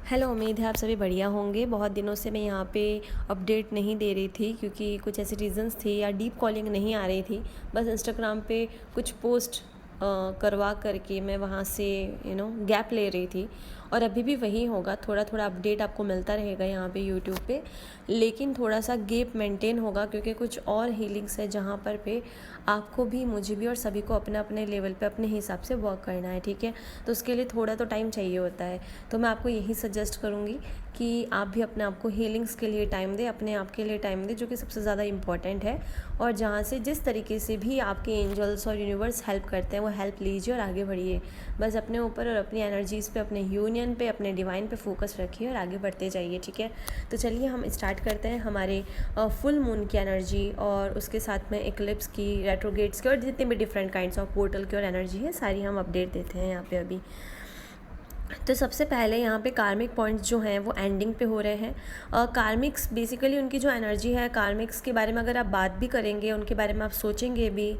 Hello, उम्मीद है आप सभी बढ़िया होंगे। बहुत दिनों से मैं यहाँ पे अपडेट नहीं दे रही थी क्योंकि कुछ ऐसे रीज़न्स थे या डीप कॉलिंग नहीं आ रही थी। बस इंस्टाग्राम पे कुछ पोस्ट करवा करके मैं वहाँ से गैप ले रही थी और अभी भी वही होगा। थोड़ा थोड़ा अपडेट आपको मिलता रहेगा यहाँ पे यूट्यूब पे, लेकिन थोड़ा सा गैप मेंटेन होगा क्योंकि कुछ और हीलिंग्स है जहाँ पर पे आपको भी, मुझे भी और सभी को अपने अपने लेवल पे अपने हिसाब से वर्क करना है। ठीक है, तो उसके लिए थोड़ा तो टाइम चाहिए होता है। तो मैं आपको यही सजेस्ट करूँगी कि आप भी अपने आप को हीलिंग्स के लिए टाइम दें, अपने आप के लिए टाइम दें, जो कि सबसे ज़्यादा इम्पॉर्टेंट है। और जहाँ से जिस तरीके से भी आपके एंजल्स और यूनिवर्स हेल्प करते हैं वो हेल्प लीजिए और आगे बढ़िए। बस अपने ऊपर और अपनी एनर्जीज़ पे, अपने यूनियन पे, अपने डिवाइन पे फोकस रखिए और आगे बढ़ते जाइए। ठीक है, तो चलिए हम स्टार्ट करते हैं हमारे फुल मून की एनर्जी और उसके साथ में इक्लिप्स की, रेट्रोगेट्स की और जितने भी डिफरेंट काइंड्स ऑफ पोर्टल की और एनर्जी है सारी हम अपडेट देते हैं यहाँ पे अभी। तो सबसे पहले यहाँ पे कार्मिक पॉइंट्स जो हैं वो एंडिंग पे हो रहे हैं। कार्मिक्स बेसिकली उनकी जो एनर्जी है, कार्मिक्स के बारे में अगर आप बात भी करेंगे, उनके बारे में आप सोचेंगे भी,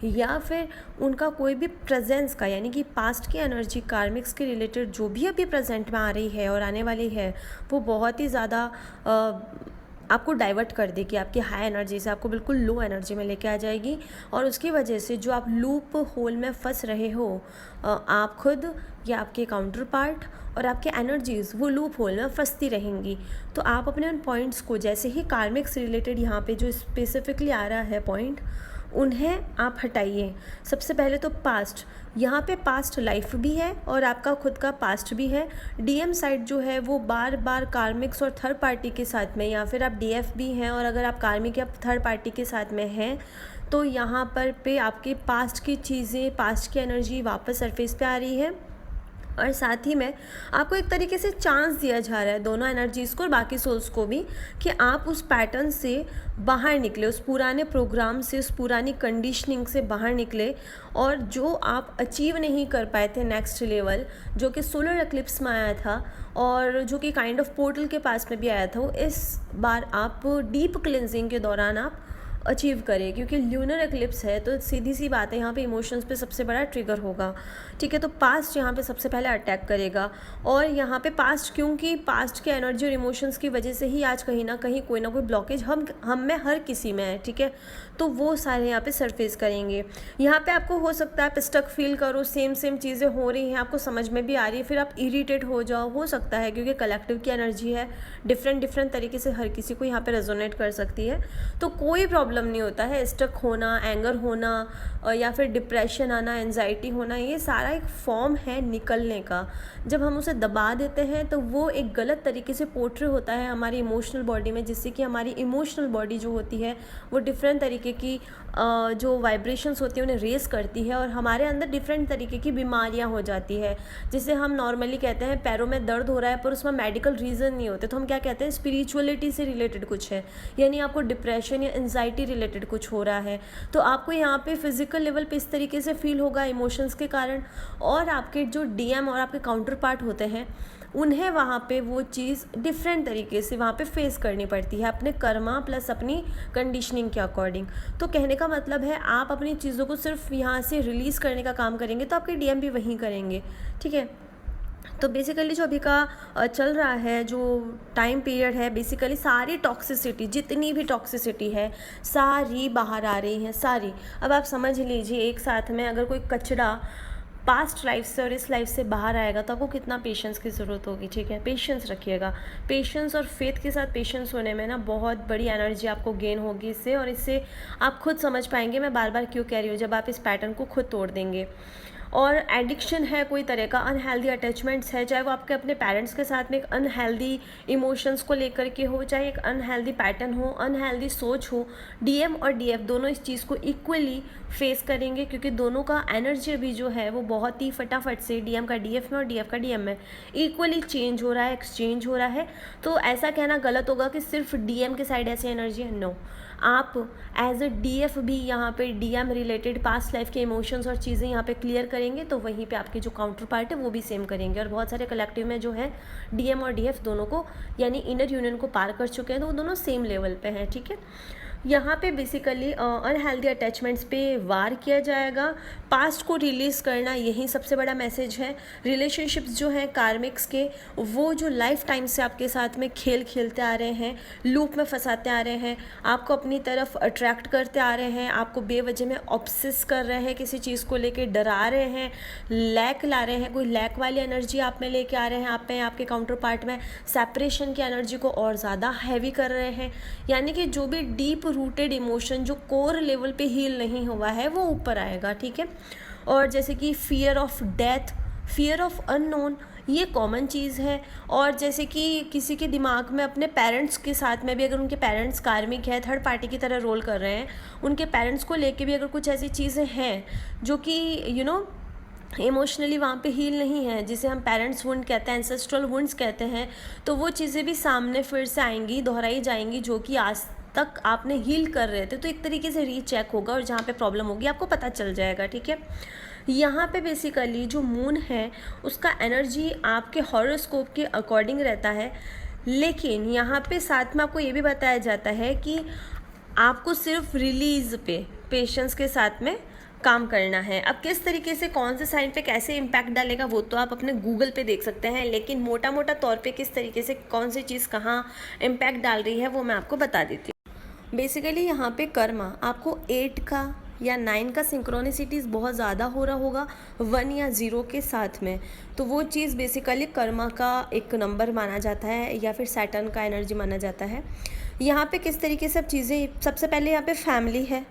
या फिर उनका कोई भी प्रेजेंस का, यानी कि पास्ट की एनर्जी कार्मिक्स के रिलेटेड जो भी अभी प्रेजेंट में आ रही है और आने वाली है, वो बहुत ही ज़्यादा आपको डाइवर्ट कर देगी। आपकी हाई एनर्जी से आपको बिल्कुल लो एनर्जी में लेके आ जाएगी और उसकी वजह से जो आप लूप होल में फंस रहे हो, आप खुद या आपके काउंटर पार्ट और आपके एनर्जीज़ वो लूप होल में फंसती रहेंगी। तो आप अपने उन पॉइंट्स को, जैसे ही कार्मिक से रिलेटेड यहाँ पे जो स्पेसिफिकली आ रहा है पॉइंट, उन्हें आप हटाइए। सबसे पहले तो पास्ट, यहाँ पे पास्ट लाइफ भी है और आपका खुद का पास्ट भी है। डीएम साइड जो है वो बार बार कार्मिक्स और थर्ड पार्टी के साथ में, या फिर आप डीएफ भी हैं और अगर आप कार्मिक या थर्ड पार्टी के साथ में हैं तो यहाँ पर पे आपके पास्ट की चीज़ें, पास्ट की एनर्जी वापस सरफेस पे आ रही है। और साथ ही में आपको एक तरीके से चांस दिया जा रहा है, दोनों एनर्जीज़ को और बाकी सोल्स को भी, कि आप उस पैटर्न से बाहर निकले, उस पुराने प्रोग्राम से, उस पुरानी कंडीशनिंग से बाहर निकले। और जो आप अचीव नहीं कर पाए थे नेक्स्ट लेवल, जो कि सोलर एक्लिप्स में आया था और जो कि काइंड ऑफ पोर्टल के पास में भी आया था, वो इस बार आप डीप क्लिनजिंग के दौरान आप अचीव करें। क्योंकि ल्यूनर एक्लिप्स है तो सीधी सी बात है, यहाँ पे इमोशंस पे सबसे बड़ा ट्रिगर होगा। ठीक है, तो पास्ट यहाँ पे सबसे पहले अटैक करेगा। और यहाँ पे पास्ट, क्योंकि पास्ट के एनर्जी और इमोशंस की वजह से ही आज कहीं ना कहीं कोई ना कोई ब्लॉकेज हम में, हर किसी में है। ठीक है, तो वो सारे यहाँ पे सरफेस करेंगे। यहाँ पे आपको हो सकता है आप स्टक फील करो, सेम सेम चीज़ें हो रही हैं, आपको समझ में भी आ रही है, फिर आप इरीटेट हो जाओ, हो सकता है क्योंकि कलेक्टिव की एनर्जी है, डिफरेंट तरीके से हर किसी को यहाँ पे रेजोनेट कर सकती है। तो कोई प्रॉब्लम नहीं होता है स्टक होना, एंगर होना या फिर डिप्रेशन आना, एंजाइटी होना, ये सारा एक फॉर्म है निकलने का। जब हम उसे दबा देते हैं तो वो एक गलत तरीके से पोर्ट्रे होता है हमारी इमोशनल बॉडी में, जिससे कि हमारी इमोशनल बॉडी जो होती है वो डिफरेंट तरीके की जो वाइब्रेशंस होती हैं उन्हें रेस करती है और हमारे अंदर डिफरेंट तरीके की बीमारियां हो जाती है। जिसे हम नॉर्मली कहते हैं पैरों में दर्द हो रहा है पर उसमें मेडिकल रीज़न नहीं होते, तो हम क्या कहते हैं, स्पिरिचुअलिटी से रिलेटेड कुछ है, यानी आपको डिप्रेशन या एंजाइटी रिलेटेड कुछ हो रहा है। तो आपको यहाँ पे फिजिकल लेवल पे इस तरीके से फील होगा इमोशंस के कारण, और आपके जो डीएम और आपके काउंटर पार्ट होते हैं उन्हें वहाँ पे वो चीज़ डिफरेंट तरीके से वहाँ पे फेस करनी पड़ती है, अपने कर्मा प्लस अपनी कंडीशनिंग के अकॉर्डिंग। तो कहने का मतलब है आप अपनी चीज़ों को सिर्फ यहाँ से रिलीज़ करने का काम करेंगे तो आपके डीएम भी वहीं करेंगे। ठीक है, तो बेसिकली जो अभी का चल रहा है, जो टाइम पीरियड है, बेसिकली सारी टॉक्सिसिटी, जितनी भी टॉक्सिसिटी है सारी बाहर आ रही है, सारी। अब आप समझ लीजिए एक साथ में अगर कोई कचरा पास्ट लाइफ से और इस लाइफ से बाहर आएगा तो आपको कितना पेशेंस की ज़रूरत होगी। ठीक है, पेशेंस रखिएगा। पेशेंस और फेथ के साथ पेशेंस होने में ना बहुत बड़ी एनर्जी आपको गेन होगी इससे, और इससे आप खुद समझ पाएंगे मैं बार बार क्यों कह रही हूँ, जब आप इस पैटर्न को खुद तोड़ देंगे। और एडिक्शन है कोई तरह का, अनहेल्दी अटैचमेंट्स है, चाहे वो आपके अपने पेरेंट्स के साथ में एक अनहेल्दी इमोशंस को लेकर के हो, चाहे एक अनहेल्दी पैटर्न हो, अनहेल्दी सोच हो, डीएम और डीएफ दोनों इस चीज़ को इक्वली फेस करेंगे। क्योंकि दोनों का एनर्जी अभी जो है वो बहुत ही फटाफट से डीएम का डीएफ में और डीएफ का डीएम में इक्वली चेंज हो रहा है, एक्सचेंज हो रहा है। तो ऐसा कहना गलत होगा कि सिर्फ डीएम के साइड ऐसी एनर्जी है, नो। आप एज अ डीएफ भी यहाँ पे डीएम रिलेटेड पास्ट लाइफ के इमोशंस और चीज़ें यहाँ पे क्लियर करेंगे, तो वहीं पे आपके जो काउंटर पार्ट है वो भी सेम करेंगे। और बहुत सारे कलेक्टिव में जो है डीएम और डीएफ दोनों को, यानी इनर यूनियन को पार कर चुके हैं, तो वो दोनों सेम लेवल पे हैं। ठीक है, यहाँ पे बेसिकली अनहेल्दी अटैचमेंट्स पे वार किया जाएगा, पास्ट को रिलीज़ करना, यही सबसे बड़ा मैसेज है। रिलेशनशिप्स जो हैं कार्मिक्स के, वो जो लाइफ टाइम से आपके साथ में खेल खेलते आ रहे हैं, लूप में फंसाते आ रहे हैं, आपको अपनी तरफ अट्रैक्ट करते आ रहे हैं, आपको बेवजह में ऑब्सेस कर रहे हैं, किसी चीज़ को लेके डरा रहे हैं, लैक ला रहे हैं, कोई लैक वाली एनर्जी आप में लेके आ रहे हैं, आप में, आपके काउंटर पार्ट में सेपरेशन की एनर्जी को और ज़्यादा हैवी कर रहे हैं। यानी कि जो भी डीप रूटेड इमोशन जो कोर लेवल पे हील नहीं हुआ है वो ऊपर आएगा, ठीक है। और जैसे कि fear of death, fear of unknown, ये कॉमन चीज़ है। और जैसे कि किसी के दिमाग में अपने पेरेंट्स के साथ में भी, अगर उनके पेरेंट्स कार्मिक है, थर्ड पार्टी की तरह रोल कर रहे हैं, उनके पेरेंट्स को लेके भी अगर कुछ ऐसी चीज़ें हैं जो कि इमोशनली वहाँ पे हील नहीं है, जिसे हम पेरेंट्स वुंड कहते हैं, एंसेस्ट्रल वुंड्स कहते हैं, तो वो चीज़ें भी सामने फिर से आएंगी, दोहराई जाएंगी, जो कि आज तक आपने हील कर रहे थे। तो एक तरीके से रीचेक होगा और जहाँ पे प्रॉब्लम होगी आपको पता चल जाएगा, ठीक है। यहाँ पे बेसिकली जो मून है उसका एनर्जी आपके हॉरोस्कोप के अकॉर्डिंग रहता है, लेकिन यहाँ पे साथ में आपको ये भी बताया जाता है कि आपको सिर्फ रिलीज़ पे पेशेंस के साथ में काम करना है। अब किस तरीके से, कौन से साइन पे कैसे इम्पैक्ट डालेगा वो तो आप अपने गूगल पे देख सकते हैं, लेकिन मोटा मोटा तौर पे किस तरीके से कौन सी चीज़ कहाँ इम्पैक्ट डाल रही है वो मैं आपको बता देती हूँ। बेसिकली यहाँ पे कर्मा आपको 8 का या 9 का सिंक्रोनिसिटीज़ बहुत ज़्यादा हो रहा होगा 1 या 0 के साथ में, तो वो चीज़ बेसिकली कर्मा का एक नंबर माना जाता है या फिर सैटर्न का एनर्जी माना जाता है। यहाँ पे किस तरीके से अब चीज़ें, सबसे पहले यहाँ पे फैमिली है,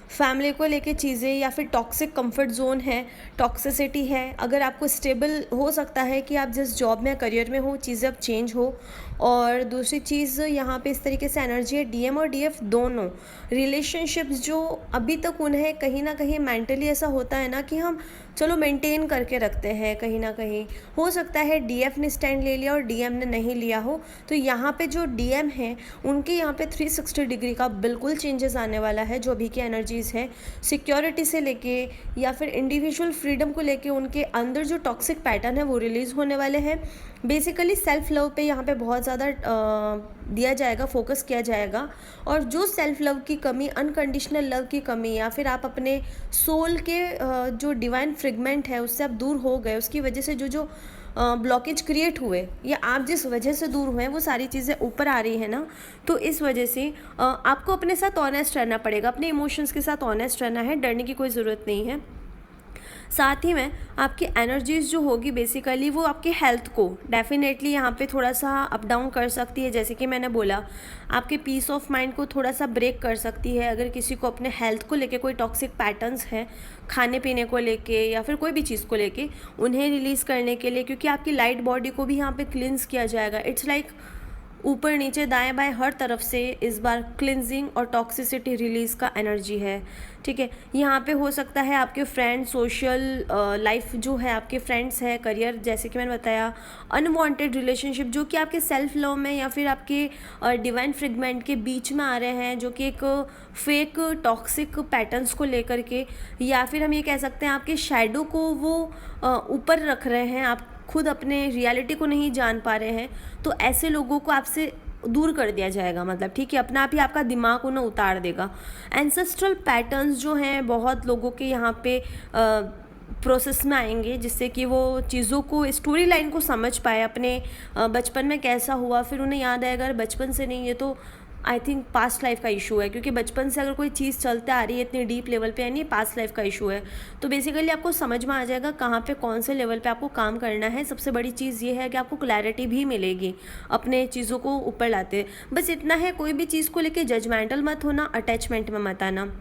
फैमिली को लेके चीज़ें, या फिर टॉक्सिक कंफर्ट जोन है, टॉक्सिसिटी है। अगर आपको स्टेबल, हो सकता है कि आप जिस जॉब में करियर में हो चीज़ें अब चेंज हो। और दूसरी चीज़ यहाँ पे इस तरीके से एनर्जी है, डीएम और डीएफ दोनों रिलेशनशिप्स जो अभी तक उन्हें कहीं ना कहीं मेंटली ऐसा होता है ना कि हम चलो मेंटेन करके रखते हैं, कहीं ना कहीं हो सकता है डीएफ ने स्टैंड ले लिया और डीएम ने नहीं लिया हो, तो यहाँ पे जो डीएम है उनके यहाँ पे 360 डिग्री का बिल्कुल चेंजेस आने वाला है। जो अभी की एनर्जीज़ है सिक्योरिटी से लेके या फिर इंडिविजुअल फ्रीडम को लेके, उनके अंदर जो टॉक्सिक पैटर्न है वो रिलीज़ होने वाले हैं। बेसिकली सेल्फ लव पे यहाँ पे बहुत ज़्यादा दिया जाएगा, फोकस किया जाएगा। और जो सेल्फ लव की कमी, अनकंडीशनल लव की कमी, या फिर आप अपने सोल के जो डिवाइन फ्रेगमेंट है उससे आप दूर हो गए, उसकी वजह से जो ब्लॉकेज क्रिएट हुए या आप जिस वजह से दूर हुए वो सारी चीज़ें ऊपर आ रही है ना, तो इस वजह से आपको अपने साथ ऑनेस्ट रहना पड़ेगा, अपने इमोशंस के साथ ऑनेस्ट रहना है, डरने की कोई ज़रूरत नहीं है। साथ ही में आपकी एनर्जीज़ जो होगी बेसिकली वो आपके हेल्थ को डेफिनेटली यहाँ पे थोड़ा सा अप डाउन कर सकती है। जैसे कि मैंने बोला, आपके पीस ऑफ माइंड को थोड़ा सा ब्रेक कर सकती है। अगर किसी को अपने हेल्थ को लेके कोई टॉक्सिक पैटर्न्स हैं, खाने पीने को लेके या फिर कोई भी चीज़ को लेके, उन्हें रिलीज़ करने के लिए, क्योंकि आपकी लाइट बॉडी को भी यहाँ पे क्लिनस किया जाएगा। इट्स लाइक ऊपर नीचे दाएं बाएं हर तरफ से इस बार क्लिनजिंग और टॉक्सिसिटी रिलीज़ का एनर्जी है, ठीक है। यहाँ पे हो सकता है आपके फ्रेंड, सोशल लाइफ जो है, आपके फ्रेंड्स है, करियर, जैसे कि मैंने बताया, अनवांटेड रिलेशनशिप जो कि आपके सेल्फ लव में या फिर आपके डिवाइन फ्रेगमेंट के बीच में आ रहे हैं, जो कि एक फेक टॉक्सिक पैटर्न्स को लेकर के, या फिर हम ये कह सकते हैं आपके शैडो को वो ऊपर रख रहे हैं, आप खुद अपने रियलिटी को नहीं जान पा रहे हैं, तो ऐसे लोगों को आपसे दूर कर दिया जाएगा, मतलब ठीक है, अपना आप ही आपका दिमाग उन्हें उतार देगा। एंसेस्ट्रल पैटर्न्स जो हैं बहुत लोगों के यहाँ पे प्रोसेस में आएंगे, जिससे कि वो चीज़ों को, स्टोरी लाइन को समझ पाए, अपने बचपन में कैसा हुआ, फिर उन्हें याद आएगा अगर बचपन से नहीं है तो आई थिंक पास्ट लाइफ का इशू है, क्योंकि बचपन से अगर कोई चीज़ चलते आ रही है इतनी डीप लेवल पे, यानी पास्ट लाइफ का इशू है। तो बेसिकली आपको समझ में आ जाएगा कहाँ पे, कौन से लेवल पे आपको काम करना है। सबसे बड़ी चीज़ ये है कि आपको क्लैरिटी भी मिलेगी अपने चीज़ों को ऊपर लाते। बस इतना है, कोई भी चीज़ को लेके जजमेंटल मत होना, अटैचमेंट में मत आना,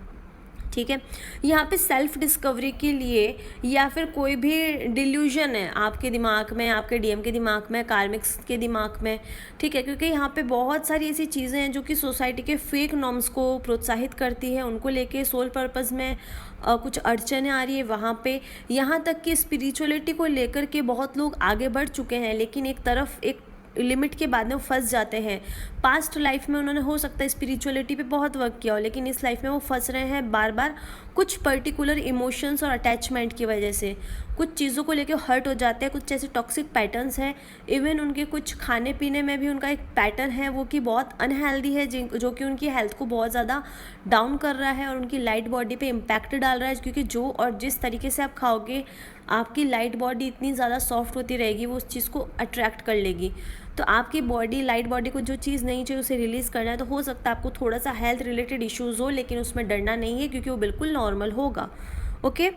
ठीक है। यहाँ पे सेल्फ डिस्कवरी के लिए या फिर कोई भी डिल्यूजन है आपके दिमाग में, आपके डीएम के दिमाग में, कार्मिक्स के दिमाग में, ठीक है, क्योंकि यहाँ पे बहुत सारी ऐसी चीज़ें हैं जो कि सोसाइटी के फेक नॉर्म्स को प्रोत्साहित करती है, उनको लेके सोल पर्पस में कुछ अड़चनें आ रही है वहाँ पे। यहाँ तक कि स्पिरिचुअलिटी को लेकर के बहुत लोग आगे बढ़ चुके हैं, लेकिन एक तरफ एक लिमिट के बाद में फंस जाते हैं। पास्ट लाइफ में उन्होंने हो सकता है स्पिरिचुअलिटी पे बहुत वर्क किया हो, लेकिन इस लाइफ में वो फंस रहे हैं बार बार कुछ पर्टिकुलर इमोशंस और अटैचमेंट की वजह से। कुछ चीज़ों को लेके हर्ट हो जाते हैं, कुछ ऐसे टॉक्सिक पैटर्न्स हैं, इवन उनके कुछ खाने पीने में भी उनका एक पैटर्न है वो कि बहुत अनहेल्दी है, जो कि उनकी हेल्थ को बहुत ज़्यादा डाउन कर रहा है और उनकी लाइट बॉडी पे इम्पैक्ट डाल रहा है, क्योंकि जो और जिस तरीके से आप खाओगे आपकी लाइट बॉडी इतनी ज़्यादा सॉफ्ट होती रहेगी, वो उस चीज़ को अट्रैक्ट कर लेगी। तो आपकी बॉडी, लाइट बॉडी को जो चीज़ नहीं चाहिए उसे रिलीज़ करना है, तो हो सकता है आपको थोड़ा सा हेल्थ रिलेटेड इश्यूज़ हो, लेकिन उसमें डरना नहीं है क्योंकि वो बिल्कुल नॉर्मल होगा। ओके,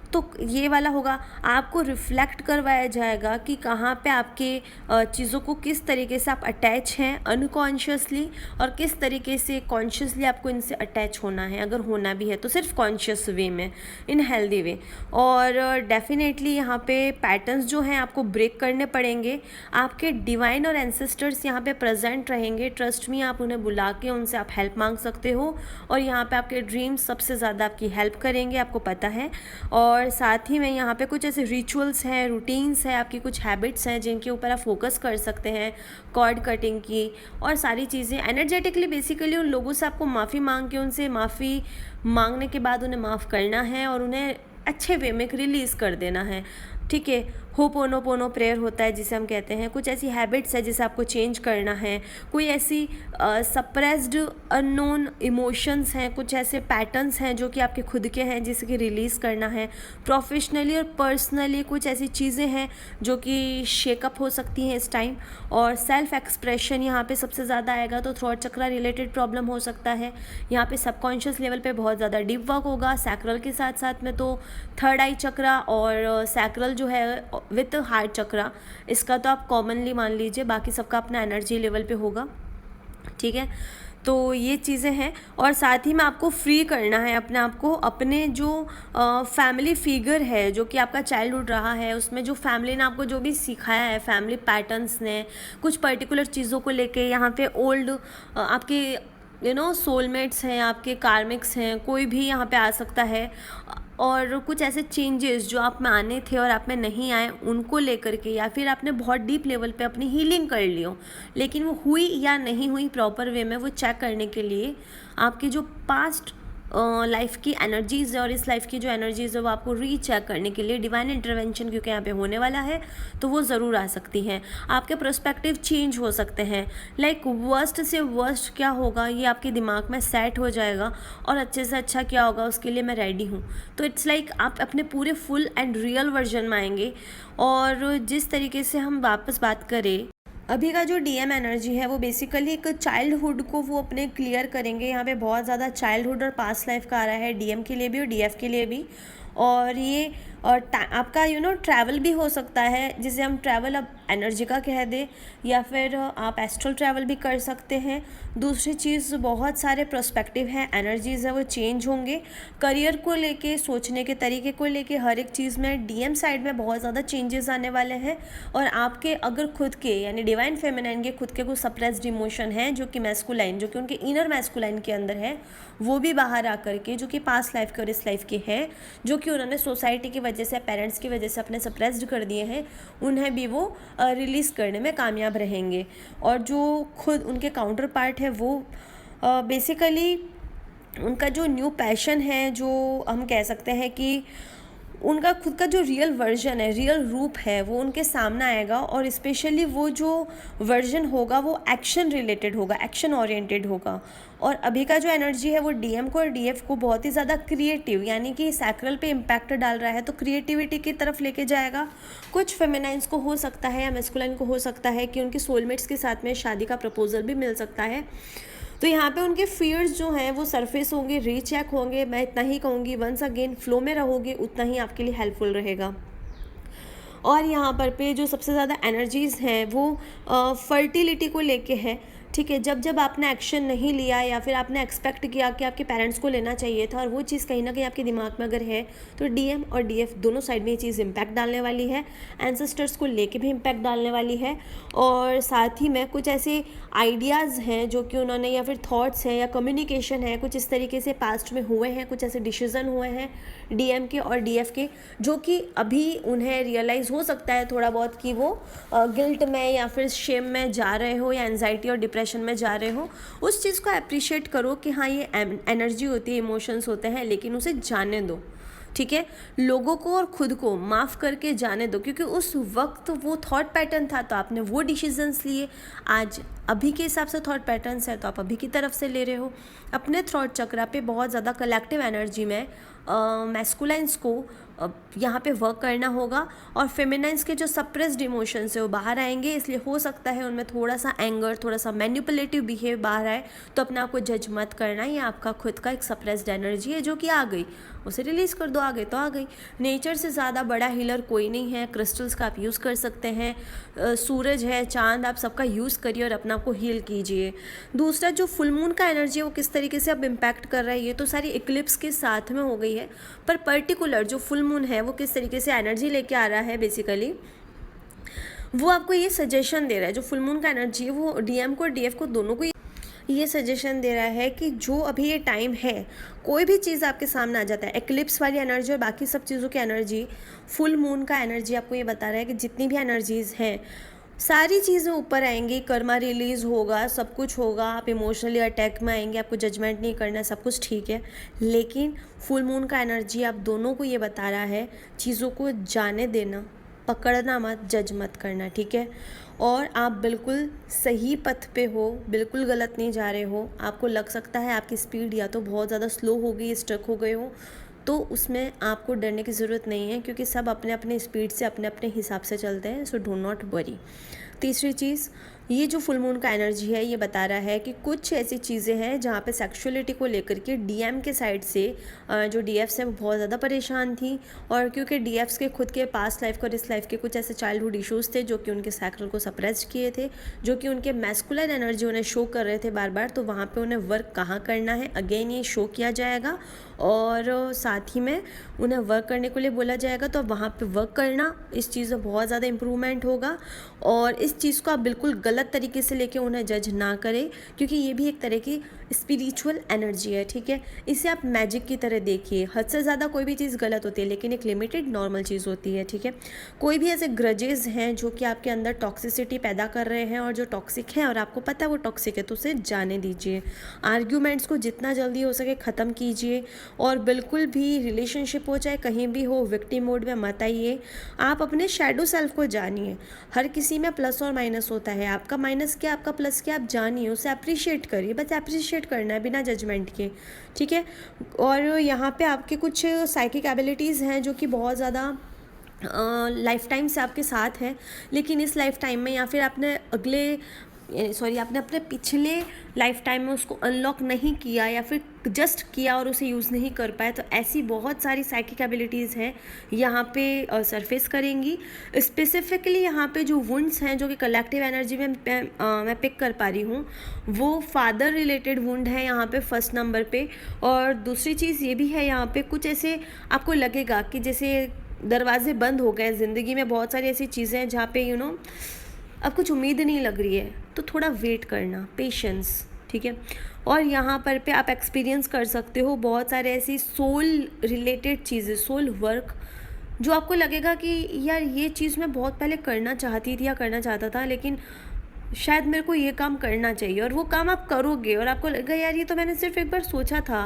तो ये वाला होगा। आपको रिफ्लेक्ट करवाया जाएगा कि कहाँ पे आपके चीज़ों को किस तरीके से आप अटैच हैं अनकॉन्शियसली, और किस तरीके से कॉन्शियसली आपको इनसे अटैच होना है, अगर होना भी है तो सिर्फ कॉन्शियस वे में, इन हेल्दी वे। और डेफिनेटली यहाँ पे पैटर्न्स जो हैं आपको ब्रेक करने पड़ेंगे। आपके डिवाइन और एंसेस्टर्स यहाँ पे प्रेजेंट रहेंगे, ट्रस्ट मी, आप उन्हें बुला के उनसे आप हेल्प मांग सकते हो, और यहाँ पे आपके ड्रीम्स सबसे ज़्यादा आपकी हेल्प करेंगे, आपको पता है। और साथ ही में यहाँ पे कुछ ऐसे रिचुअल्स हैं, रूटीन्स हैं, आपकी कुछ हैबिट्स हैं जिनके ऊपर आप फोकस कर सकते हैं, कॉर्ड कटिंग की और सारी चीज़ें। एनर्जेटिकली बेसिकली उन लोगों से आपको माफ़ी मांग के उनसे माफ़ी मांगने के बाद उन्हें माफ़ करना है और उन्हें अच्छे वे में रिलीज़ कर देना है, ठीक है। होपोनोपोनो प्रेयर होता है जिसे हम कहते हैं। कुछ ऐसी हैबिट्स है जिसे आपको चेंज करना है, कोई ऐसी सप्रेस्ड अननोन इमोशंस हैं, कुछ ऐसे पैटर्न्स हैं जो कि आपके खुद के हैं जिसे कि रिलीज़ करना है। प्रोफेशनली और पर्सनली कुछ ऐसी चीज़ें हैं जो कि शेकअप हो सकती हैं इस टाइम। और सेल्फ एक्सप्रेशन यहाँ पे सबसे ज़्यादा आएगा, तो थ्रोट चक्रा रिलेटेड प्रॉब्लम हो सकता है। यहाँ पे सबकॉन्शियस लेवल पे बहुत ज़्यादा डीप वर्क होगा, सैक्रल के साथ साथ में तो थर्ड आई चक्रा और सैक्रल जो है विथ हार्ट चक्रा, इसका तो आप कॉमनली मान लीजिए, बाकी सबका अपना एनर्जी लेवल पे होगा, ठीक है। तो ये चीज़ें हैं। और साथ ही में आपको फ्री करना है अपने आप को, अपने जो फैमिली फिगर है जो कि आपका चाइल्डहुड रहा है, उसमें जो फैमिली ने आपको जो भी सिखाया है, फैमिली पैटर्न्स ने कुछ पर्टिकुलर चीज़ों को लेके, यहाँ पे ओल्ड आपके सोलमेट्स हैं, आपके कार्मिक्स हैं, कोई भी यहाँ पे आ सकता है। और कुछ ऐसे चेंजेस जो आप में आने थे और आप में नहीं आए, उनको लेकर के, या फिर आपने बहुत डीप लेवल पे अपनी हीलिंग कर ली हो लेकिन वो हुई या नहीं हुई प्रॉपर वे में, वो चेक करने के लिए आपकी जो पास्ट लाइफ की एनर्जीज़ है और इस लाइफ की जो एनर्जीज़ है वो आपको रीचेक करने के लिए डिवाइन इंटरवेंशन क्योंकि यहाँ पे होने वाला है, तो वो ज़रूर आ सकती हैं। आपके पर्सपेक्टिव चेंज हो सकते हैं, लाइक वर्स्ट से वर्स्ट क्या होगा ये आपके दिमाग में सेट हो जाएगा, और अच्छे से अच्छा क्या होगा उसके लिए मैं रेडी हूँ। तो इट्स लाइक आप अपने पूरे फुल एंड रियल वर्जन में आएंगे। और जिस तरीके से हम वापस बात करें, अभी का जो डीएम एनर्जी है वो बेसिकली एक चाइल्डहुड को वो अपने क्लियर करेंगे। यहाँ पे बहुत ज़्यादा चाइल्डहुड और पास्ट लाइफ का आ रहा है, डीएम के लिए भी और डीएफ के लिए भी। और ये आपका ट्रैवल भी हो सकता है, जिसे हम ट्रैवल अब एनर्जी का कह दें, या फिर आप एस्ट्रल ट्रैवल भी कर सकते हैं। दूसरी चीज़, बहुत सारे प्रोस्पेक्टिव हैं, एनर्जीज़ है वो चेंज होंगे। करियर को लेके, सोचने के तरीके को लेके, हर एक चीज़ में डीएम साइड में बहुत ज़्यादा चेंजेस आने वाले हैं। और आपके अगर खुद के यानी डिवाइन फेमिनाइन के खुद के कुछ सप्रेस्ड इमोशन हैं जो कि मैस्कुलाइन, जो कि उनके इनर मैस्कुलाइन के अंदर है, वो भी बाहर आकर के, जो कि पास्ट लाइफ के और इस लाइफ के हैं, जो कि उन्होंने सोसाइटी की वजह से, पेरेंट्स की वजह से अपने सप्रेस्ड कर दिए हैं, उन्हें भी वो रिलीज़ करने में कामयाब रहेंगे। और जो खुद उनके काउंटर पार्ट है वो बेसिकली उनका जो न्यू पैशन है, जो हम कह सकते हैं कि उनका खुद का जो रियल वर्जन है, रियल रूप है, वो उनके सामने आएगा। और स्पेशली वो जो वर्जन होगा वो एक्शन रिलेटेड होगा, एक्शन ओरिएंटेड होगा। और अभी का जो एनर्जी है वो डीएम को और डीएफ को बहुत ही ज़्यादा क्रिएटिव, यानी कि सैक्रल पे इम्पैक्ट डाल रहा है, तो क्रिएटिविटी की तरफ लेके जाएगा। कुछ फेमिनाइंस को हो सकता है या मैस्कुलाइन को हो सकता है कि उनके सोलमेट्स के साथ में शादी का प्रपोजल भी मिल सकता है। तो यहाँ पे उनके फियर्स जो हैं वो सरफेस होंगे, रीचेक होंगे। मैं इतना ही कहूँगी, वंस अगेन फ्लो में रहोगे उतना ही आपके लिए हेल्पफुल रहेगा। और यहाँ पर पे जो सबसे ज़्यादा एनर्जीज़ हैं वो फर्टिलिटी को लेके है, ठीक है। जब जब आपने एक्शन नहीं लिया या फिर आपने एक्सपेक्ट किया कि आपके पेरेंट्स को लेना चाहिए था और वो चीज़ कहीं ना कहीं आपके दिमाग में अगर है, तो डीएम और डीएफ दोनों साइड में ये चीज़ इम्पैक्ट डालने वाली है, एंसेस्टर्स को लेके भी इम्पैक्ट डालने वाली है। और साथ ही में कुछ ऐसे आइडियाज़ हैं जो कि उन्होंने, या फिर थॉट्स हैं या कम्युनिकेशन है, कुछ इस तरीके से पास्ट में हुए हैं, कुछ ऐसे डिसीजन हुए हैं डीएम के और डीएफ के, जो कि अभी उन्हें रियलाइज़ हो सकता है थोड़ा बहुत कि वो गिल्ट में या फिर शेम में जा रहे हो या एंजाइटी और डिप्रेशन में जा रहे हो। उस चीज़ को अप्रिशिएट करो कि हाँ, ये एनर्जी होती है, इमोशंस होते हैं, लेकिन उसे जाने दो। ठीक है। लोगों को और खुद को माफ़ करके जाने दो, क्योंकि उस वक्त वो थॉट पैटर्न था तो आपने वो डिसीजंस लिए। आज अभी के हिसाब से थॉट पैटर्न्स है तो आप अभी की तरफ से ले रहे हो। अपने थॉट चक्रा पे बहुत ज़्यादा कलेक्टिव एनर्जी में मैस्कुलाइंस को यहाँ पे वर्क करना होगा, और फेमिनाइंस के जो सप्रेस्ड इमोशंस है वो बाहर आएंगे। इसलिए हो सकता है उनमें थोड़ा सा एंगर, थोड़ा सा मैनिपुलेटिव बिहेव बाहर आए, तो अपने आप को जज मत करना। ये आपका खुद का एक सप्रेस्ड एनर्जी है जो कि आ गई, उसे रिलीज़ कर दो, आ गई तो आ गई। नेचर से ज़्यादा बड़ा हीलर कोई नहीं है। क्रिस्टल्स का आप यूज़ कर सकते हैं, सूरज है, चांद, आप सबका यूज़ करिए और अपना को हील कीजिए। दूसरा, जो फुल मून का एनर्जी है वो किस तरीके से अब इम्पैक्ट कर रहा है, ये तो सारी इक्लिप्स के साथ में हो गई है, पर पर्टिकुलर जो फुल मून है वो किस तरीके से एनर्जी लेके आ रहा है, बेसिकली वो आपको ये सजेशन दे रहा है। जो फुल मून का एनर्जी है वो डीएम को और डीएफ को दोनों को ये सजेशन दे रहा है कि जो अभी ये टाइम है, कोई भी चीज़ आपके सामने आ जाता है, एक्लिप्स वाली एनर्जी और बाकी सब चीज़ों की एनर्जी, फुल मून का एनर्जी आपको ये बता रहा है कि जितनी भी एनर्जीज़ हैं सारी चीज़ें ऊपर आएंगी, कर्मा रिलीज़ होगा, सब कुछ होगा, आप इमोशनली अटैक में आएंगे, आपको जजमेंट नहीं करना है, सब कुछ ठीक है। लेकिन फुल मून का एनर्जी आप दोनों को ये बता रहा है, चीज़ों को जाने देना, पकड़ना मत, जज मत करना, ठीक है। और आप बिल्कुल सही पथ पे हो, बिल्कुल गलत नहीं जा रहे हो। आपको लग सकता है आपकी स्पीड या तो बहुत ज़्यादा स्लो हो गई, स्टक हो गए हो, तो उसमें आपको डरने की ज़रूरत नहीं है, क्योंकि सब अपने अपने स्पीड से अपने अपने हिसाब से चलते हैं। So do not worry. तीसरी चीज़, ये जो फुल मून का एनर्जी है ये बता रहा है कि कुछ ऐसी चीज़ें हैं जहाँ पे सेक्सुअलिटी को लेकर के डीएम के साइड से जो डीएफ्स हैं वो बहुत ज़्यादा परेशान थी, और क्योंकि डीएफ्स के खुद के पास्ट लाइफ और इस लाइफ के कुछ ऐसे चाइल्डहुड इश्यूज़ थे जो कि उनके सैक्रल को सप्रेस किए थे, जो कि उनके मैस्कुलिन एनर्जी उन्हें शो कर रहे थे बार बार। तो वहाँ पर उन्हें वर्क कहाँ करना है, अगेन ये शो किया जाएगा, और साथ ही में उन्हें वर्क करने के लिए बोला जाएगा। तो वहाँ पे वर्क करना, इस चीज़ में बहुत ज़्यादा इम्प्रूवमेंट होगा। और इस चीज़ को आप बिल्कुल गलत तरीके से लेके उन्हें जज ना करें, क्योंकि ये भी एक तरह की स्पिरिचुअल एनर्जी है, ठीक है। इसे आप मैजिक की तरह देखिए। हद से ज़्यादा कोई भी चीज़ गलत होती है, लेकिन एक लिमिटेड नॉर्मल चीज़ होती है, ठीक है। कोई भी ऐसे ग्रजेस हैं जो कि आपके अंदर टॉक्सिसिटी पैदा कर रहे हैं और जो टॉक्सिक है और आपको पता है वो टॉक्सिक है, तो उसे जाने दीजिए। आर्ग्यूमेंट्स को जितना जल्दी हो सके ख़त्म कीजिए, और बिल्कुल भी रिलेशनशिप हो चाहे कहीं भी हो, विक्टिम मोड में मत आइए। आप अपने शैडो सेल्फ को जानिए। हर किसी में प्लस और माइनस होता है, आपका माइनस क्या, आपका प्लस क्या, आप जानिए, उसे अप्रिशिएट करिए। बस अप्रिशिएट करना है बिना जजमेंट के, ठीक है। और यहाँ पे आपके कुछ साइकिक एबिलिटीज़ हैं जो कि बहुत ज़्यादा लाइफ टाइम से आपके साथ है, लेकिन इस लाइफ टाइम में या फिर आपने आपने अपने पिछले लाइफ टाइम में उसको अनलॉक नहीं किया, या फिर जस्ट किया और उसे यूज़ नहीं कर पाए। तो ऐसी बहुत सारी साइकिक एबिलिटीज़ हैं यहाँ पे सरफेस करेंगी। स्पेसिफिकली यहाँ पे जो वुंड्स हैं जो कि कलेक्टिव एनर्जी में मैं पिक कर पा रही हूँ, वो फादर रिलेटेड वुंड है यहाँ पे फर्स्ट नंबर पे। और दूसरी चीज़ ये भी है, यहाँ पे कुछ ऐसे आपको लगेगा कि जैसे दरवाजे बंद हो गए ज़िंदगी में। बहुत सारी ऐसी चीज़ें हैं जहाँ पे अब कुछ उम्मीद नहीं लग रही है, तो थोड़ा वेट करना, पेशेंस, ठीक है। और यहाँ पर आप एक्सपीरियंस कर सकते हो बहुत सारे ऐसी सोल रिलेटेड चीज़ें, सोल वर्क, जो आपको लगेगा कि यार ये चीज़ मैं बहुत पहले करना चाहती थी या करना चाहता था, लेकिन शायद मेरे को ये काम करना चाहिए। और वो काम आप करोगे और आपको लगेगा यार ये तो मैंने सिर्फ एक बार सोचा था।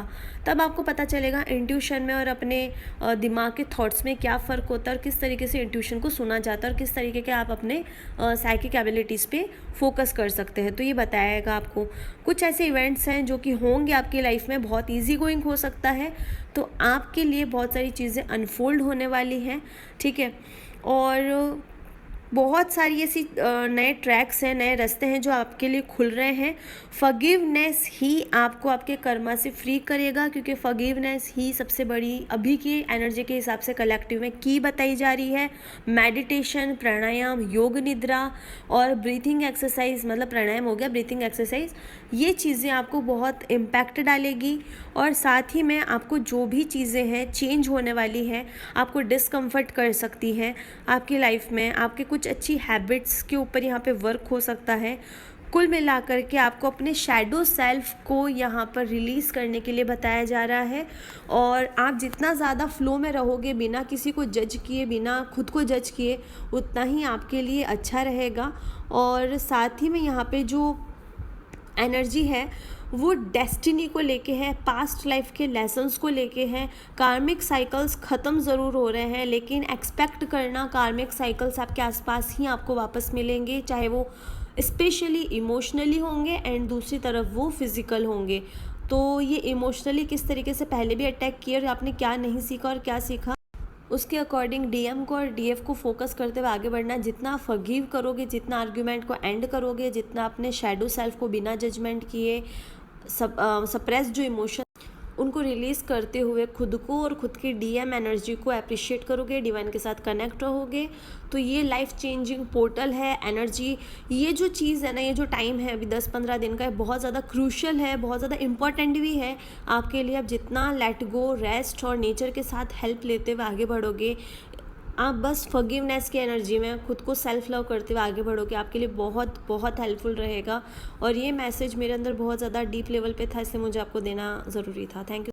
तब आपको पता चलेगा इंट्यूशन में और अपने दिमाग के थॉट्स में क्या फ़र्क होता है, और किस तरीके से इंट्यूशन को सुना जाता है, और किस तरीके के आप अपने साइकिक एबिलिटीज़ पे फोकस कर सकते हैं। तो ये बताएगा आपको। कुछ ऐसे इवेंट्स हैं जो कि होंगे आपकी लाइफ में, बहुत ईजी गोइंग हो सकता है, तो आपके लिए बहुत सारी चीज़ें अनफोल्ड होने वाली हैं, ठीक है। और बहुत सारी ऐसी नए ट्रैक्स हैं, नए रास्ते हैं जो आपके लिए खुल रहे हैं। फॉरगिवनेस ही आपको आपके कर्मा से फ्री करेगा, क्योंकि फॉरगिवनेस ही सबसे बड़ी अभी की एनर्जी के हिसाब से कलेक्टिव में की बताई जा रही है। मेडिटेशन, प्राणायाम, योग निद्रा और ब्रीथिंग एक्सरसाइज, मतलब प्राणायाम हो गया, ब्रीथिंग एक्सरसाइज, ये चीज़ें आपको बहुत इम्पैक्ट डालेगी। और साथ ही में आपको जो भी चीज़ें हैं चेंज होने वाली हैं, आपको डिस्कम्फर्ट कर सकती हैं आपकी लाइफ में। आपके कुछ अच्छी हैबिट्स के ऊपर यहाँ पे वर्क हो सकता है। कुल मिलाकर के आपको अपने शैडो सेल्फ को यहाँ पर रिलीज़ करने के लिए बताया जा रहा है। और आप जितना ज़्यादा फ्लो में रहोगे, बिना किसी को जज किए, बिना खुद को जज किए, उतना ही आपके लिए अच्छा रहेगा। और साथ ही में यहाँ पे जो एनर्जी है वो डेस्टिनी को लेके है, पास्ट लाइफ के लेसन्स को लेके हैं। कार्मिक साइकिल्स ख़त्म ज़रूर हो रहे हैं, लेकिन एक्सपेक्ट करना कार्मिक साइकिल्स आपके आसपास ही आपको वापस मिलेंगे, चाहे वो स्पेशली इमोशनली होंगे एंड दूसरी तरफ वो फिज़िकल होंगे। तो ये इमोशनली किस तरीके से पहले भी अटैक किए और आपने क्या नहीं सीखा और क्या सीखा, उसके अकॉर्डिंग डीएम को और डीएफ को फोकस करते हुए आगे बढ़ना। जितना फॉरगिव करोगे, जितना आर्ग्यूमेंट को एंड करोगे, जितना अपने शैडो सेल्फ को बिना जजमेंट किए सप्रेस जो इमोशन उनको रिलीज़ करते हुए खुद को और खुद की डीएम एनर्जी को अप्रिशिएट करोगे, डिवाइन के साथ कनेक्ट रहोगे, तो ये लाइफ चेंजिंग पोर्टल है एनर्जी। ये जो चीज़ है ना, ये जो टाइम है अभी 10-15 दिन का है, बहुत ज़्यादा क्रूशल है, बहुत ज़्यादा इंपॉर्टेंट भी है आपके लिए। अब जितना लेट गो, रेस्ट और नेचर के साथ हेल्प लेते हुए आगे बढ़ोगे, आप बस फॉरगिवनेस की एनर्जी में खुद को सेल्फ लव करते हुए आगे बढ़ोगे, आपके लिए बहुत बहुत हेल्पफुल रहेगा। और ये मैसेज मेरे अंदर बहुत ज़्यादा डीप लेवल पे था, इसलिए मुझे आपको देना ज़रूरी था। Thank you.